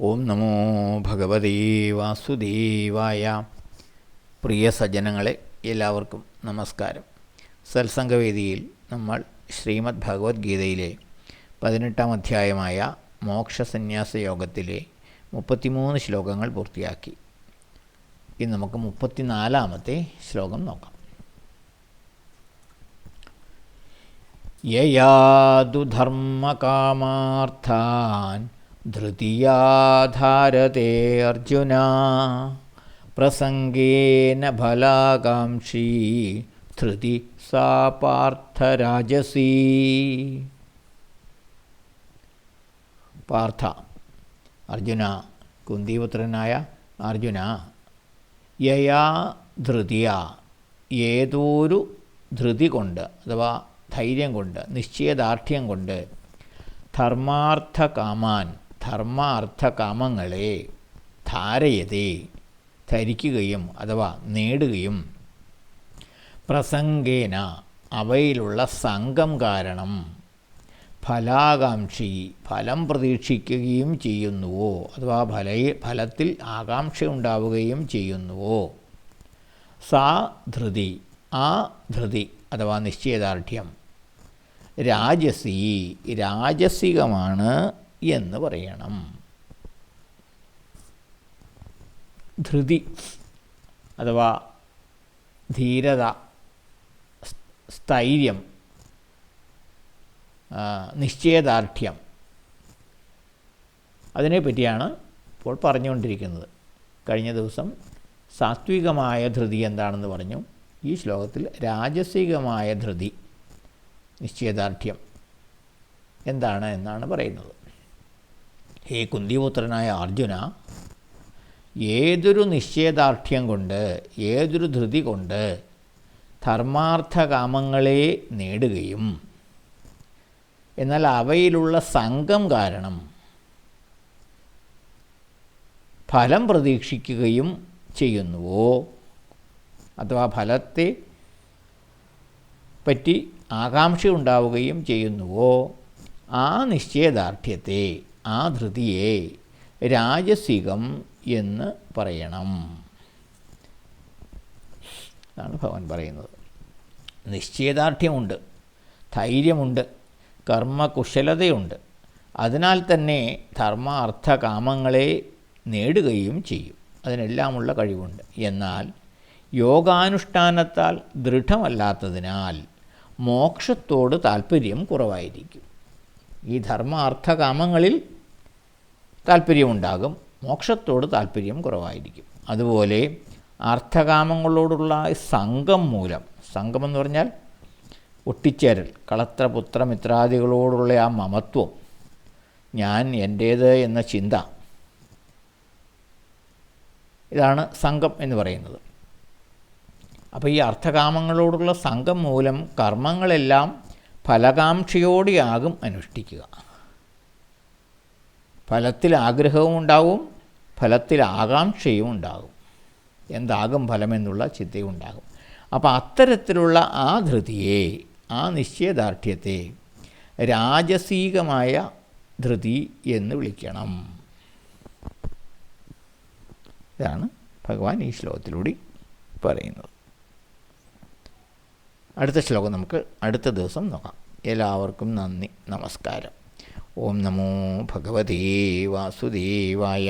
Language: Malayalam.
ഓം നമോ ഭഗവതേ വാസുദേവായ. പ്രിയ സജ്ജനങ്ങളെ, എല്ലാവർക്കും നമസ്കാരം. സത്സംഗവേദിയിൽ നമ്മൾ ശ്രീമദ് ഭഗവത്ഗീതയിലെ 18-ാം അധ്യായമായ മോക്ഷസന്യാസ യോഗത്തിലെ 33 ശ്ലോകങ്ങൾ പൂർത്തിയാക്കി. ഇനി നമുക്ക് 34-ാമത്തെ ശ്ലോകം നോക്കാം. യയാതു ധർമ്മകാമാർത്ഥാൻ ധൃതിയാ ധാരതേ അർജുന പ്രസംഗേന ഫലാകാംക്ഷി ധൃതി സാ പാർത്ഥരാജസീ. പാർത്ഥ, അർജുന, കുന്തിപുത്രനായ അർജുന, യയാ ധൃതിയ, ഏതൊരു ധൃതി കൊണ്ട് അഥവാ ധൈര്യം കൊണ്ട്, നിശ്ചയദാർഢ്യം കൊണ്ട്, ധർമാർത്ഥകാമാൻ, ധർമാർത്ഥകാമങ്ങളെ, ധാരയതേ, ധരിക്കുകയും അഥവാ നേടുകയും, പ്രസംഗേന, അവയിലുള്ള സംഘം കാരണം, ഫലാകാംക്ഷി, ഫലം പ്രതീക്ഷിക്കുകയും ചെയ്യുന്നുവോ അഥവാ ഫലത്തിൽ ആകാംക്ഷ ഉണ്ടാവുകയും ചെയ്യുന്നുവോ, സാ ധൃതി, ആ ധൃതി അഥവാ നിശ്ചയദാർഢ്യം, രാജസി, രാജസികമാണ് എന്ന് പറയണം. ധൃതി അഥവാ ധീരത, സ്ഥൈര്യം, നിശ്ചയദാർഢ്യം, അതിനെപ്പറ്റിയാണ് ഇപ്പോൾ പറഞ്ഞുകൊണ്ടിരിക്കുന്നത്. കഴിഞ്ഞ ദിവസം സാത്വികമായ ധൃതി എന്താണെന്ന് പറഞ്ഞു. ഈ ശ്ലോകത്തിൽ രാജസികമായ ധൃതി, നിശ്ചയദാർഢ്യം എന്താണ് എന്നാണ് പറയുന്നത്. ഹേ കുന്തിപുത്രനായ അർജുന, ഏതൊരു നിശ്ചയദാർഢ്യം കൊണ്ട്, ഏതൊരു ധൃതി കൊണ്ട് ധർമാർത്ഥകാമങ്ങളെ നേടുകയും എന്നാൽ അവയിലുള്ള സംഘം കാരണം ഫലം പ്രതീക്ഷിക്കുകയും ചെയ്യുന്നുവോ അഥവാ ഫലത്തെ പറ്റി ആകാംക്ഷ ഉണ്ടാവുകയും ചെയ്യുന്നുവോ, ആ നിശ്ചയദാർഢ്യത്തെ, ആ ധൃതിയെ രാജസികം എന്ന് പറയണം എന്നാണ് ഭഗവാൻ പറയുന്നത്. നിശ്ചയദാർഢ്യമുണ്ട്, ധൈര്യമുണ്ട്, കർമ്മകുശലതയുണ്ട്. അതിനാൽ തന്നെ ധർമ്മ അർത്ഥ കാമങ്ങളെ നേടുകയും ചെയ്യും. അതിനെല്ലാമുള്ള കഴിവുണ്ട്. എന്നാൽ യോഗാനുഷ്ഠാനത്താൽ ദൃഢമല്ലാത്തതിനാൽ മോക്ഷത്തോട് താല്പര്യം കുറവായിരിക്കും. ഈ ധർമ്മ അർത്ഥകാമങ്ങളിൽ താല്പര്യമുണ്ടാകും, മോക്ഷത്തോട് താല്പര്യം കുറവായിരിക്കും. അതുപോലെ അർത്ഥകാമങ്ങളോടുള്ള സംഘം മൂലം, സംഘമെന്ന് പറഞ്ഞാൽ ഒട്ടിച്ചേരൽ, കളത്രപുത്രമിത്രാദികളോടുള്ള ആ മമത്വം, ഞാൻ എൻ്റേത് എന്ന ചിന്ത, ഇതാണ് സംഘം എന്ന് പറയുന്നത്. അപ്പോൾ ഈ അർത്ഥകാമങ്ങളോടുള്ള സംഘം മൂലം കർമ്മങ്ങളെല്ലാം ഫലകാംക്ഷയോടെയാകും അനുഷ്ഠിക്കുക. ഫലത്തിൽ ആഗ്രഹവും ഉണ്ടാവും, ഫലത്തിൽ ആകാംക്ഷയും ഉണ്ടാകും. എന്താകും ഫലമെന്നുള്ള ചിന്തയും ഉണ്ടാകും. അപ്പോൾ അത്തരത്തിലുള്ള ആ ധൃതിയെ, ആ നിശ്ചയദാർഢ്യത്തെ രാജസീകമായ ധൃതി എന്ന് വിളിക്കണം. ഇതാണ് ഭഗവാൻ ഈ ശ്ലോകത്തിലൂടെ പറയുന്നത്. അടുത്ത ശ്ലോകം നമുക്ക് അടുത്ത ദിവസം നോക്കാം. എല്ലാവർക്കും നന്ദി, നമസ്കാരം. ഓം നമോ ഭഗവതേ വാസുദേവായ.